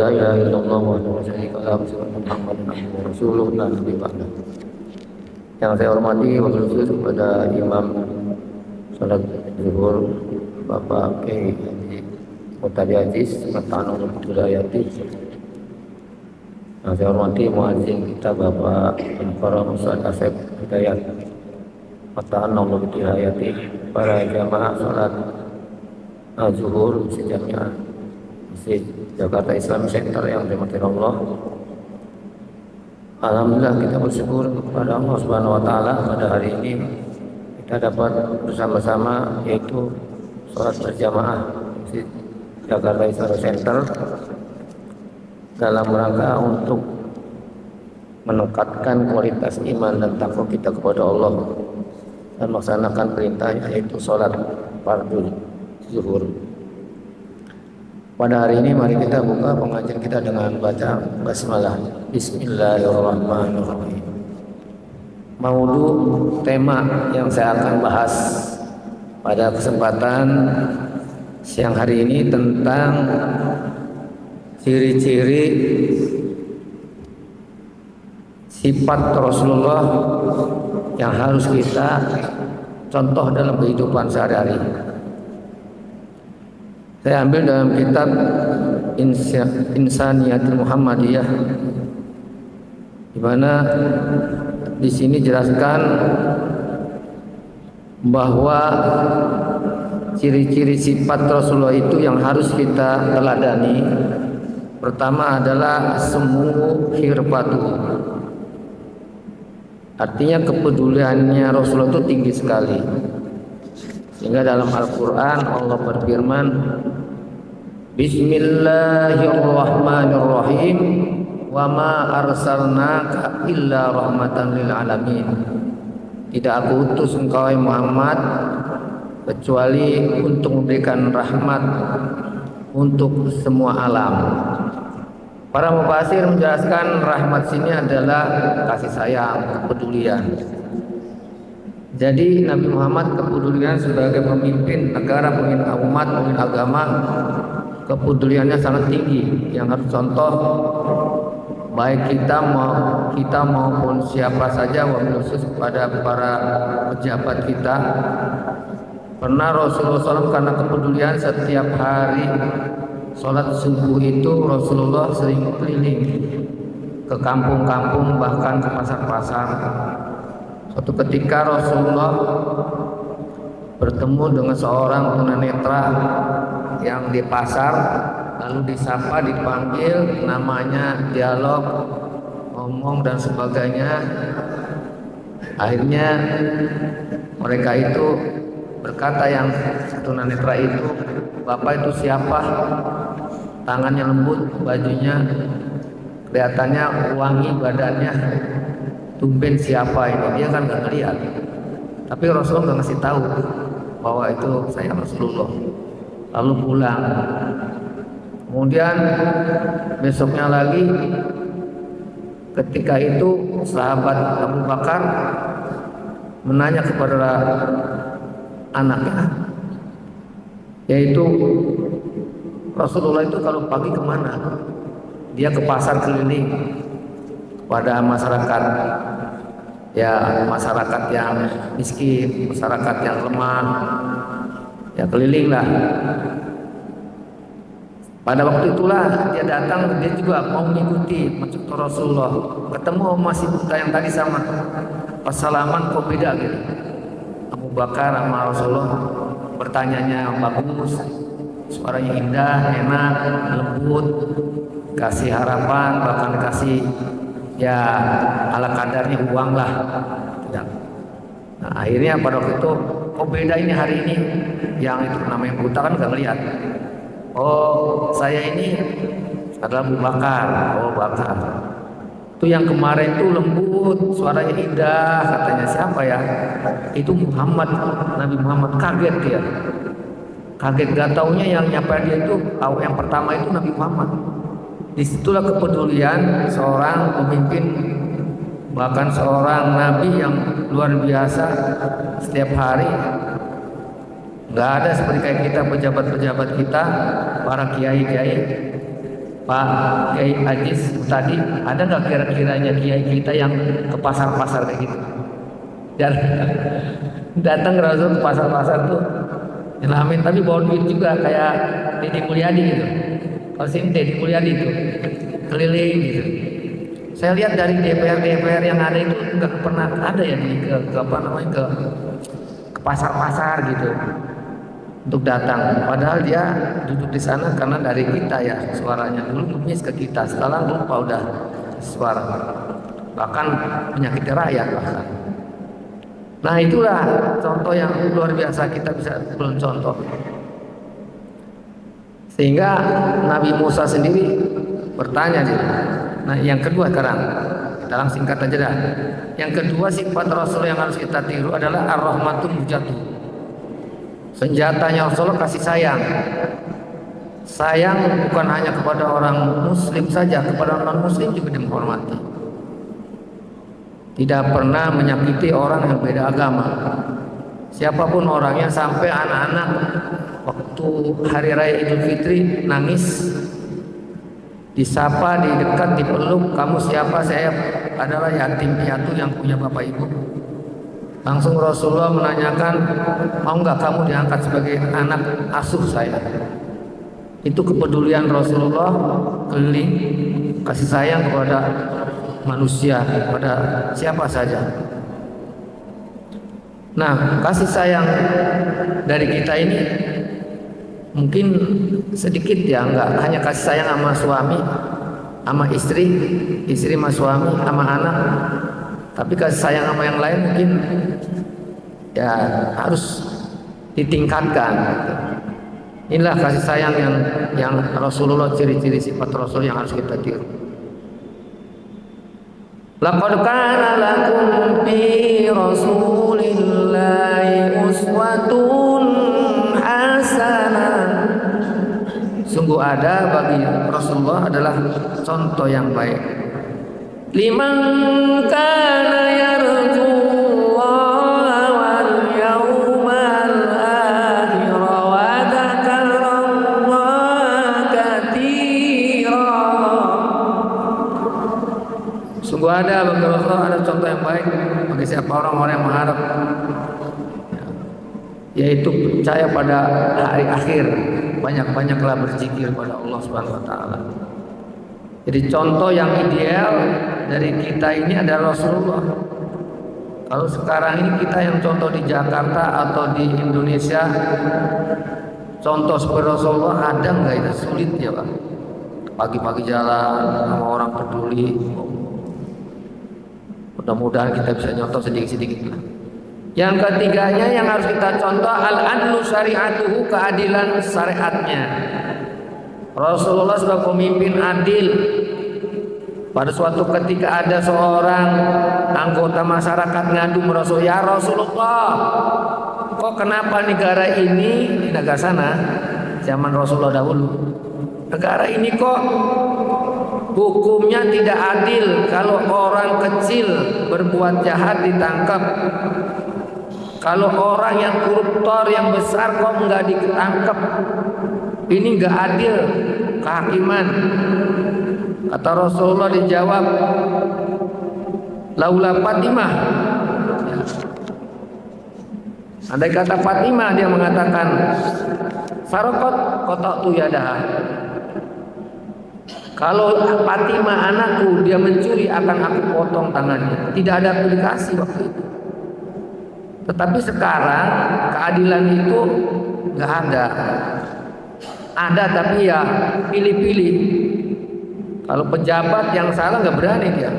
la ilaha illallah wa la syarika lahu Muhammadan abduhu wa rasuluhu la nabiyya ba'da. Yang saya hormati wakil khusus kepada Imam Salat Zuhur Bapak Kiai Haji Murtadi Aziz Tanung Hidayati. Yang saya hormati muadzin kita Bapak Al-Faram Ustaz Asep Hidayat Tanung Hidayati, para jamaah salat Zuhur sejamiah Masjid Jakarta Islam Center yang dirahmati Allah. Alhamdulillah kita bersyukur kepada Allah Subhanahu wa taala pada hari ini kita dapat bersama-sama yaitu sholat berjamaah Masjid Jakarta Islam Center dalam rangka untuk meningkatkan kualitas iman dan takwa kita kepada Allah dan melaksanakan perintahnya yaitu sholat fardhu zuhur. Pada hari ini mari kita buka pengajian kita dengan baca basmalah. Bismillahirrahmanirrahim. Maudu tema yang saya akan bahas pada kesempatan siang hari ini tentang ciri-ciri sifat Rasulullah yang harus kita contoh dalam kehidupan sehari-hari. Saya ambil dalam kitab Insaniyatul Muhammadiyah, di mana di sini jelaskan bahwa ciri-ciri sifat Rasulullah itu yang harus kita teladani. Pertama adalah semu hirfatu. Artinya kepeduliannya Rasulullah itu tinggi sekali. Sehingga dalam Al-Quran Allah berfirman, Bismillahirrahmanirrahim, wa ma arsalnaka illa rahmatan lil alamin. Tidak aku utus engkau Muhammad kecuali untuk memberikan rahmat untuk semua alam. Para mufasir menjelaskan rahmat sini adalah kasih sayang, kepedulian. Jadi Nabi Muhammad kepedulian sebagai pemimpin negara, pemimpin umat, pemimpin agama, kepeduliannya sangat tinggi. Yang harus contoh baik kita maupun siapa saja, wabil khusus kepada para pejabat kita. Pernah Rasulullah SAW karena kepedulian setiap hari sholat subuh itu Rasulullah sering keliling ke kampung-kampung bahkan ke pasar-pasar. Suatu ketika Rasulullah bertemu dengan seorang tunanetra yang di pasar, lalu disapa, dipanggil namanya, dialog, ngomong dan sebagainya. Akhirnya mereka itu berkata, yang tunanetra itu, "Bapak itu siapa? Tangannya lembut, bajunya kelihatannya wangi, badannya. Tumben siapa ini?" Dia kan nggak ngeliat, tapi Rasulullah nggak ngasih tahu bahwa itu saya Rasulullah. Lalu pulang. Kemudian besoknya lagi, ketika itu sahabat Abu Bakar menanya kepada anaknya, yaitu Rasulullah itu kalau pagi kemana? Dia ke pasar keliling pada masyarakat, ya masyarakat yang miskin, masyarakat yang lemah, ya keliling lah. Pada waktu itulah dia datang, dia juga mau mengikuti masuk ke Rasulullah. Ketemu masih buta yang tadi sama, pas salaman kok beda gitu. Abu Bakar sama Rasulullah bertanyanya bagus, suaranya indah, enak, lembut, kasih harapan, bahkan kasih ya ala kadarnya uang lah. Tidak. Nah, akhirnya pada waktu itu, kok beda ini hari ini? Yang itu namanya buta kan nggak melihat. Oh, saya ini adalah Abu Bakar. Oh, Bakar. Itu yang kemarin itu lembut, suaranya indah, katanya siapa ya? Itu Muhammad, Nabi Muhammad. Kaget dia. Kaget, gak taunya yang nyapa dia itu, yang pertama itu Nabi Muhammad. Disitulah kepedulian seorang pemimpin, bahkan seorang nabi yang luar biasa. Setiap hari nggak ada seperti kayak kita, pejabat-pejabat kita, para kiai-kiai Pak Kiai Ajis tadi, ada nggak kira-kiranya kiai kita yang ke pasar-pasar kayak gitu? Dan datang Rasul ke pasar-pasar tuh nyelamin, tapi bawa duit juga kayak Deddy Mulyadi gitu. Kalau sini Deddy Mulyadi itu keliling gitu. Saya lihat dari DPR yang ada itu nggak pernah ada ya ke apa namanya ke pasar-pasar gitu untuk datang. Padahal dia duduk di sana karena dari kita ya suaranya dulu ngemis ke kita, sekarang lupa udah suara. Bahkan penyakit rakyat bahkan. Nah itulah contoh yang luar biasa, kita bisa belum contoh. Sehingga Nabi Musa sendiri bertanya dia. Nah yang kedua sekarang, kita langsung singkat aja dah. Yang kedua sifat Rasul yang harus kita tiru adalah ar-rahmatul mujatuh. Senjatanya Rasulullah kasih sayang. Sayang bukan hanya kepada orang muslim saja, kepada non muslim juga dihormati. Tidak pernah menyakiti orang yang beda agama. Siapapun orangnya, sampai anak-anak waktu hari raya Idul Fitri nangis, disapa, di dekat, dipeluk, kamu siapa? Saya adalah yatim piatu yang punya bapak ibu. Langsung Rasulullah menanyakan, mau nggak kamu diangkat sebagai anak asuh saya? Itu kepedulian Rasulullah keliling kasih sayang kepada manusia, pada siapa saja. Nah, kasih sayang dari kita ini mungkin sedikit ya, enggak hanya kasih sayang sama suami, sama istri sama suami, sama anak, tapi kasih sayang sama yang lain mungkin ya harus ditingkatkan. Inilah kasih sayang yang Rasulullah, ciri-ciri sifat Rasul yang harus kita tiru. Laqad kana lakum fi Rasulillahi uswatun hasanah. Sungguh ada bagi Rasulullah adalah contoh yang baik. Liman kana yarju Allah wal yawmal akhir wa dzakara Allah katsira. Sungguh ada bagi Rasulullah ada contoh yang baik bagi siapa orang-orang yang mengharap, yaitu percaya pada hari akhir, banyak-banyaklah berzikir pada Allah Subhanahu wa taala. Jadi contoh yang ideal dari kita ini adalah Rasulullah. Kalau sekarang ini kita yang contoh di Jakarta atau di Indonesia, contoh seperti Rasulullah ada nggak? Itu sulit ya Pak. Pagi-pagi jalan sama orang peduli. Mudah-mudahan kita bisa nyontoh sedikit-sedikit lah. Yang ketiganya yang harus kita contoh al-adlu syariatuhu, keadilan syariatnya. Rasulullah sebagai pemimpin adil. Pada suatu ketika ada seorang anggota masyarakat ngadu Rasul, ya Rasulullah, kok kenapa negara ini, di negara sana zaman Rasulullah dahulu, negara ini kok hukumnya tidak adil, kalau orang kecil berbuat jahat ditangkap, kalau orang yang koruptor yang besar kok nggak ditangkap, ini nggak adil kehakiman. Kata Rasulullah dijawab, laula Fatimah. Andai kata Fatimah, dia mengatakan sarokot kotok tu yadah. Kalau Fatimah anakku dia mencuri, akan aku potong tangannya. Tidak ada aplikasi waktu itu. Tetapi sekarang keadilan itu nggak ada. Ada tapi ya pilih-pilih. Kalau pejabat yang salah nggak berani dia.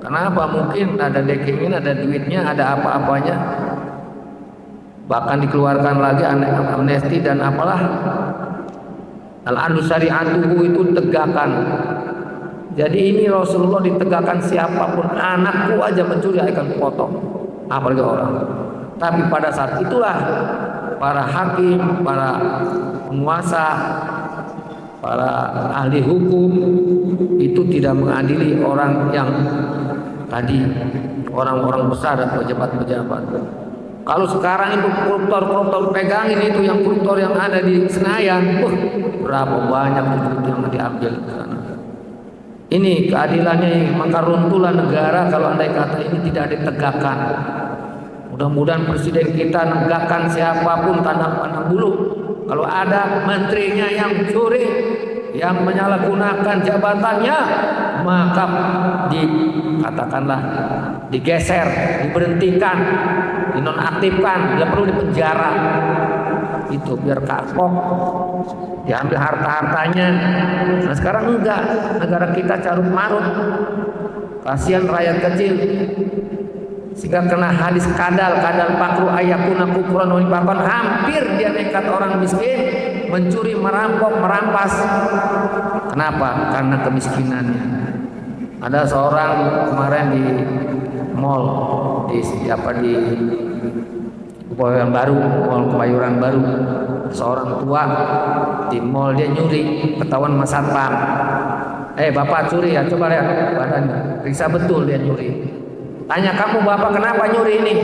Kenapa? Mungkin ada dekingin, ada duitnya, ada apa-apanya. Bahkan dikeluarkan lagi amnesti dan apalah. Al-adlu syariatuhu itu tegakkan. Jadi ini Rasulullah ditegakkan, siapapun anakku aja mencuri akan potong. Apalagi orang. Tapi pada saat itulah para hakim, para penguasa, para ahli hukum itu tidak mengadili orang yang tadi, orang-orang besar dan pejabat-pejabat. Kalau sekarang itu koruptor pegangin itu yang koruptor yang ada di Senayan, berapa banyak itu yang diambil di sana. Ini keadilannya, maka runtuhlah negara kalau andai kata ini tidak ditegakkan. Mudah-mudahan presiden kita negakkan siapapun tanda pandang bulu. Kalau ada menterinya yang curi, yang menyalahgunakan jabatannya, maka katakanlah digeser, diberhentikan, dinonaktifkan, dia perlu dipenjara. Itu biar kapok, diambil harta-hartanya. Nah sekarang enggak, negara kita carut marut, kasihan rakyat kecil, sehingga kena hadis kadal pakru ayakuna kufran wa nifaqan. Hampir dia nekat orang miskin mencuri, merampok, merampas. Kenapa? Karena kemiskinannya. Ada seorang kemarin di mall di Kebayoran Baru, mall Kebayoran Baru, seorang tua di mall, dia nyuri, ketahuan sama satpam. Bapak curi ya, coba lihat badannya, periksa betul dia nyuri. Tanya, kamu bapak kenapa nyuri ini?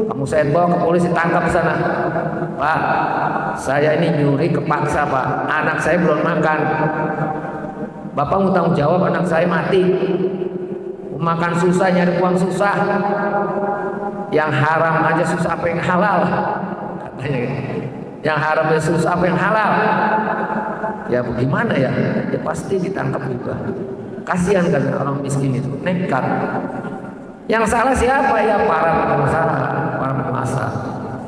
Kamu saya bawa ke polisi, tangkap sana. Pak, saya ini nyuri kepaksa pak, anak saya belum makan. Bapak mau tanggung jawab, anak saya mati. Makan susah, nyari uang susah. Yang haram aja susah, apa yang halal? Katanya gitu. Yang haram aja susah, apa yang halal? Ya bagaimana ya? Ya pasti ditangkap juga. Kasihan kan orang miskin itu, nekat. Yang salah siapa? Ya para pengusaha,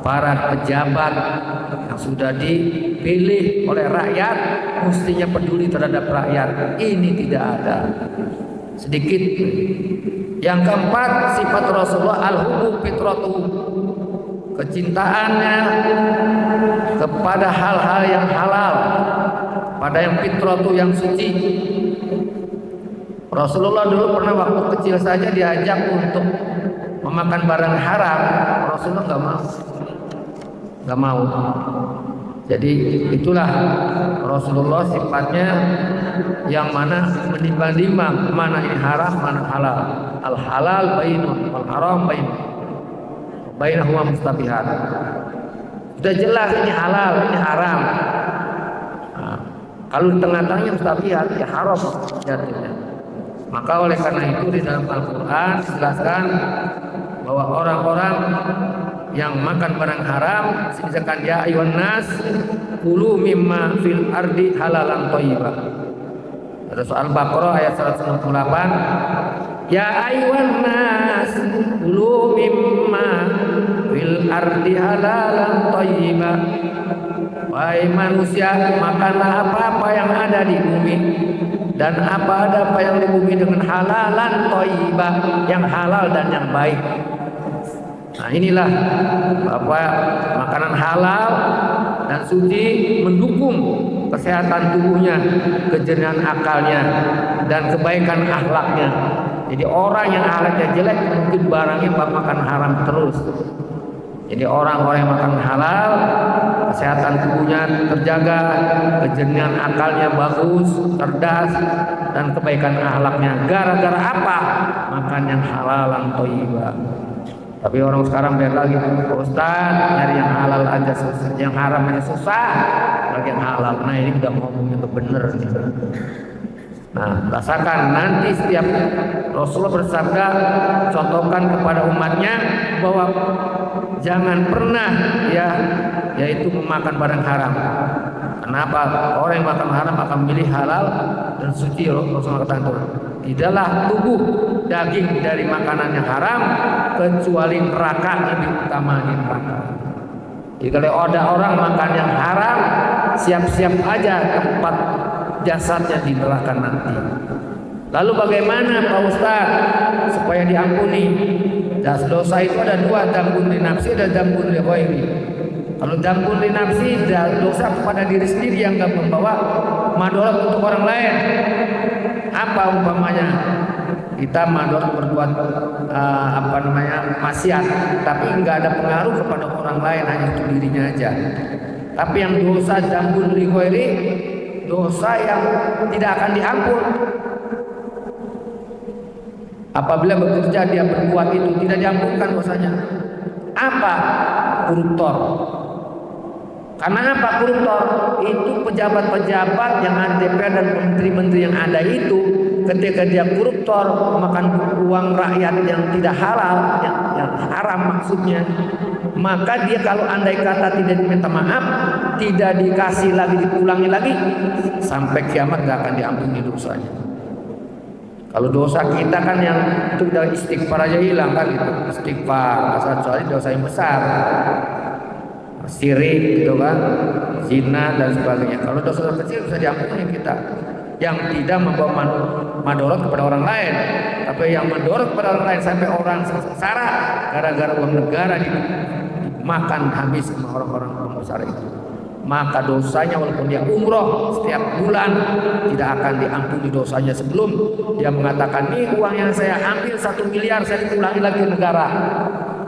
para pejabat yang sudah dipilih oleh rakyat, mestinya peduli terhadap rakyat. Ini tidak ada sedikit. Yang keempat, sifat Rasulullah al-hubbu fitratuhu, kecintaannya kepada hal-hal yang halal, pada yang fitratu, yang suci. Rasulullah dulu pernah waktu kecil saja diajak untuk memakan barang haram, Rasulullah nggak mau. Jadi itulah Rasulullah sifatnya, yang mana menimbang-nimbang mana ini haram, mana halal. Al halal bainun wal haram bainahuma mustabihat. Sudah jelas ini halal, ini haram. Nah, kalau di tengah-tengahnya mustabihat, ya haram jatuhnya. Maka oleh karena itu di dalam Al-Quran dijelaskan bahwa orang-orang yang makan barang haram, misalkan ya ayyuhan nas kulu mimma fil ardi halalan thayyiban. Surah Al-Baqarah ayat 168. Ya ayyuhan nas kulu mimma fil ardi halalan thayyiban. Wahai manusia, makanlah apa-apa yang ada di bumi, dan apa yang di bumi dengan halalan thayyibah, yang halal dan yang baik. Nah inilah makanan halal dan suci mendukung kesehatan tubuhnya, kejernihan akalnya, dan kebaikan akhlaknya. Jadi orang yang akhlaknya jelek mungkin barangnya makan haram terus. Jadi orang-orang yang makan halal, kesehatan tubuhnya terjaga, kejernihan akalnya bagus, cerdas, dan kebaikan akhlaknya. Gara-gara apa? Makan yang halalan thayyibah. Tapi orang sekarang biar lagi, Pak Ustaz, nyari yang halal aja susah, yang haram aja susah, lagi yang halal. Nah ini udah ngomongnya bener nih. Nah rasakan nanti setiap Rasulullah bersabda, contohkan kepada umatnya bahwa jangan pernah yaitu memakan barang haram. Kenapa? Orang yang makan haram akan memilih halal dan suci. Rasulullah katakan, tidaklah tubuh daging dari makanan yang haram kecuali neraka, lebih utama di neraka. Jadi kalau ada orang makan yang haram, siap-siap aja tempat jasadnya di neraka nanti. Lalu bagaimana Pak Ustaz supaya diampuni? Dosa itu ada dua, dzambun li nafsi dan dzambun li ghairi. Kalau dzambun li nafsi, dosa kepada diri sendiri yang enggak membawa madarat untuk orang lain. Apa umpamanya? Kita madarat berbuat maksiat, tapi enggak ada pengaruh kepada orang lain, hanya untuk dirinya aja. Tapi yang dosa dzambun li ghairi, dosa yang tidak akan diampun. Apabila bekerja dia berbuat itu tidak diampunkan dosanya. Apa? Koruptor. Karena apa koruptor? Itu pejabat-pejabat yang ada DPR dan menteri-menteri yang ada itu, ketika dia koruptor makan uang rakyat yang tidak halal, yang haram maksudnya, maka dia kalau andai kata tidak diminta maaf, tidak dikasih lagi, diulangi lagi, sampai kiamat gak akan diampuni dosanya. Kalau dosa kita kan yang itu udah istighfar aja hilang kan gitu, istighfar, kecuali dosa yang besar, syirik gitu kan, zina dan sebagainya. Kalau dosa kecil bisa diampuni kita, yang tidak membawa madorot kepada orang lain, tapi yang mendorot kepada orang lain sampai orang sengsara gara-gara uang negara dimakan habis sama orang-orang pengusaha itu, maka dosanya walaupun dia umroh setiap bulan tidak akan diampuni dosanya sebelum dia mengatakan, nih uang yang saya ambil 1 miliar saya ulangi lagi ke negara,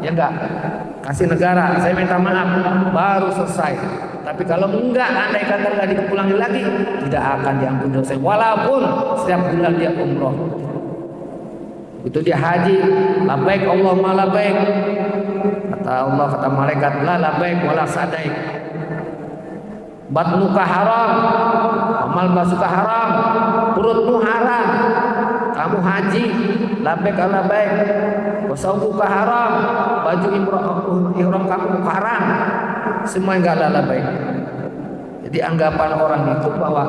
ya enggak, kasih negara, saya minta maaf, baru selesai. Tapi kalau enggak, andai kata enggak diulangi lagi, tidak akan diampuni dosa walaupun setiap bulan dia umroh. Itu dia haji, labbaik Allahumma labbaik, kata Allah, kata malaikat, la labbaik wala sadaik, batnuka haram, amal basuka haram, perutmu haram, kamu haji, labbaik labbaik, wasaubuka haram, baju ihram kamu haram, semua enggak labbaik. Jadi anggapan orang itu bahwa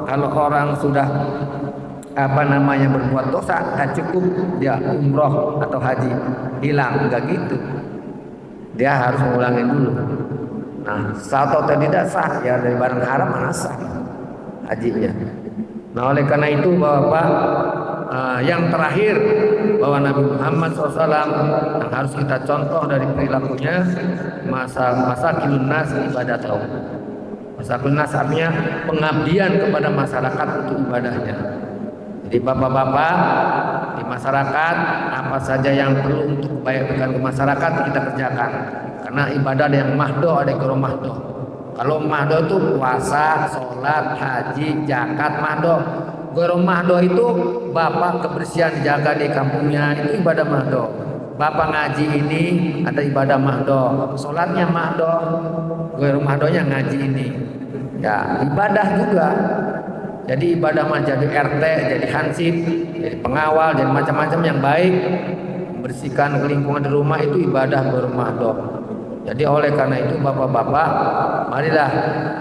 kalau orang sudah berbuat dosa, cukup dia umroh atau haji hilang, enggak gitu. Dia harus mengulangi dulu. Nah, sah atau tidak sah, ya dari barang haram mana sah hajinya. Nah, oleh karena itu Bapak, yang terakhir bahwa Nabi Muhammad SAW yang harus kita contoh dari perilakunya, masa kilunnas ibadah tahu. Masa kilunnas artinya pengabdian kepada masyarakat untuk ibadahnya. Jadi bapak-bapak di masyarakat, apa saja yang perlu untuk kebaikan ke masyarakat kita kerjakan. Karena ibadah ada yang mahdo, ada yang kurang mahdo. Kalau mahdo itu puasa, sholat, haji, zakat, mahdo. Kurang mahdo itu bapak kebersihan jaga di kampungnya, itu ibadah mahdo. Bapak ngaji ini ada ibadah mahdo, sholatnya mahdo, kurang mahdonya ngaji ini. Ya ibadah juga. Jadi ibadah mah jadi RT, jadi hansip, jadi pengawal, jadi macam-macam yang baik, membersihkan lingkungan di rumah itu ibadah bermahdoh. Jadi oleh karena itu bapak-bapak, marilah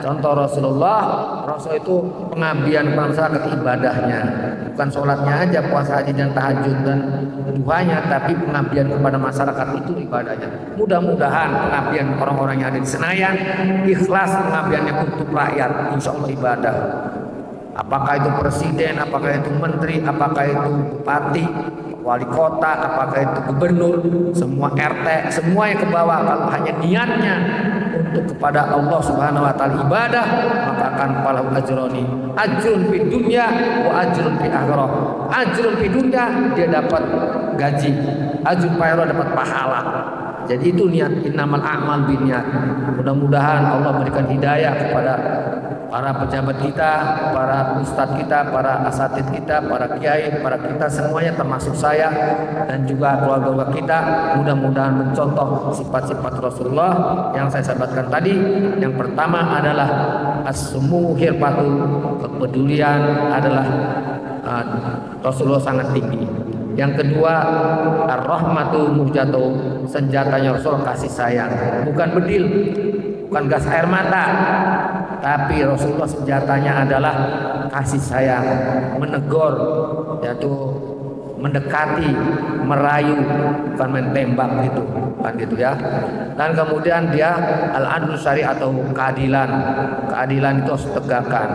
contoh Rasulullah. Rasul itu pengabdian masyarakat ibadahnya, bukan sholatnya aja, puasa haji dan tahajud dan duhanya, tapi pengabdian kepada masyarakat itu ibadahnya. Mudah-mudahan pengabdian orang-orang yang ada di Senayan ikhlas pengabdiannya untuk rakyat, insya Allah ibadah. Apakah itu presiden, apakah itu menteri, apakah itu bupati, wali kota, apakah itu gubernur, semua RT, semua yang ke bawah, kalau hanya niatnya untuk kepada Allah Subhanahu wa taala ibadah, maka akan falahu ajroni, ajrun fid dunya wa ajrun fil akhirah. Ajrun fid dunya dia dapat gaji, ajrun fil akhirah dapat pahala. Jadi itu niat, innamal a'mal binniyat. Mudah-mudahan Allah berikan hidayah kepada para pejabat kita, para ustadz kita, para asatidz kita, para kiai, para kita semuanya termasuk saya dan juga keluarga kita, mudah-mudahan mencontoh sifat-sifat Rasulullah yang saya sampaikan tadi. Yang pertama adalah as-sumu hirfatu, kepedulian adalah Rasulullah sangat tinggi. Yang kedua, ar-rahmatu muhjatu, senjatanya Rasul kasih sayang, bukan bedil, bukan gas air mata, tapi Rasulullah senjatanya adalah kasih sayang, menegur, yaitu mendekati, merayu, bukan main tembak gitu, kan gitu ya. Dan kemudian dia al-adlu syari atau keadilan, keadilan itu harus tegakkan.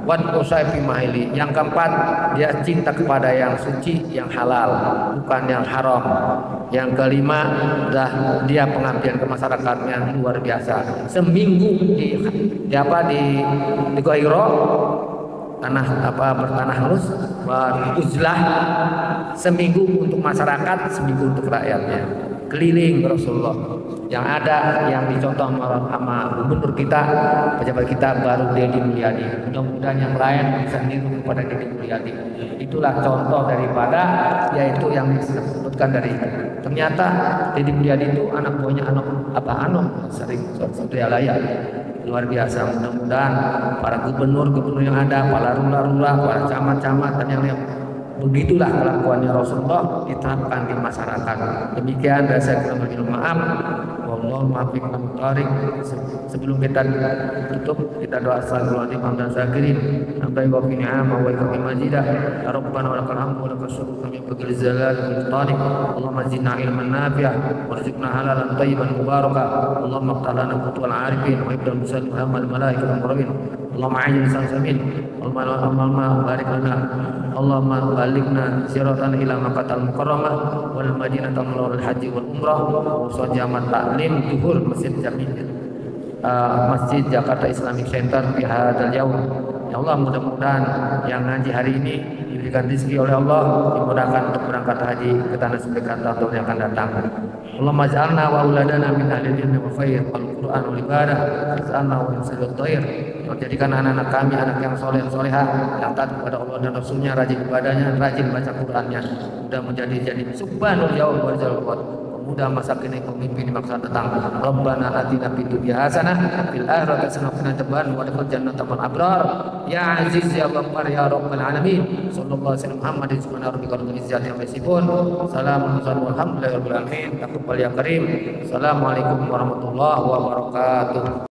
Wan usai fi mahili. Yang keempat, dia cinta kepada yang suci, yang halal, bukan yang haram. Yang kelima, dia pengabdian ke masyarakatnya luar biasa. Seminggu di Gua Hiro, bertanah halus, uzlah, seminggu untuk masyarakat, seminggu untuk rakyatnya. keliling Rasulullah. Yang ada yang dicontoh sama gubernur kita, pejabat kita baru Deddy Mulyadi. Mudah-mudahan yang lain bisa niru kepada Deddy Mulyadi. Itulah contoh daripada yaitu yang disebutkan dari itu. Ternyata Deddy Mulyadi itu anak buahnya Anom sering Suryalaya. Luar biasa. Mudah-mudahan para gubernur yang ada, para lurah-lurah, para camat-camat dan yang lain, begitulah kelakuannya Rasulullah diterapkan di masyarakat. Demikian saya kurang berminta maaf. Wallahu muwaffiq wa muthariq. Sebelum kita tutup, kita doa sallallahu alaihi wasallam syakirin. Sampai wa fi ni'ama wa ikram majidah. Ya Rabbana wa lakal hamdu wa lakal syukru min fadlil zalal wal iftari. Allahumma zidna ilman nafi'ah warzuqna halalan thayyiban mubarakah. Allahumma iftah lana futuhal arifin wa ibdal musallin wa amal malaikah wal muqarrabin. Allahumma a'in samin. Allahumma barik lana. Allahumma balikna siratan ila Makkahal Mukarramah wal Madinatul Munawwarah haji wal umrah wa jamat taklim zuhur Masjid Jakarta Islamic Center di hadzal yaum. Ya Allah, mudah-mudahan yang ngaji hari ini diberikan rezeki oleh Allah, dimudahkan untuk berangkat haji ke tanah suci tahun yang akan datang. Allahumma ij'alna wa auladana min ahli ilmi wa khair wal Qur'an wal ibadah, ij'alna wa yusallu khair. Jadikan anak-anak kami anak yang soleh solehah, yang taat kepada Allah dan Rasulnya, rajin ibadahnya, rajin baca Qur'annya. Mudah menjadi subhanul yaum wal jalwat. Mudah masa kini pemimpin di masa datang. Rabbana atina fid dunya hasanah fil akhirati hasanah wa qina adzaban wa adkhilna jannata ma'al abrar. Ya aziz ya ghaffar ya rabbal alamin. Sallallahu alaihi wasallam Muhammadin subhana rabbika rabbil izzati amma yasifun. Salamun alhamdulillahi rabbil alamin. Taqabbal ya karim. Assalamualaikum warahmatullahi wabarakatuh.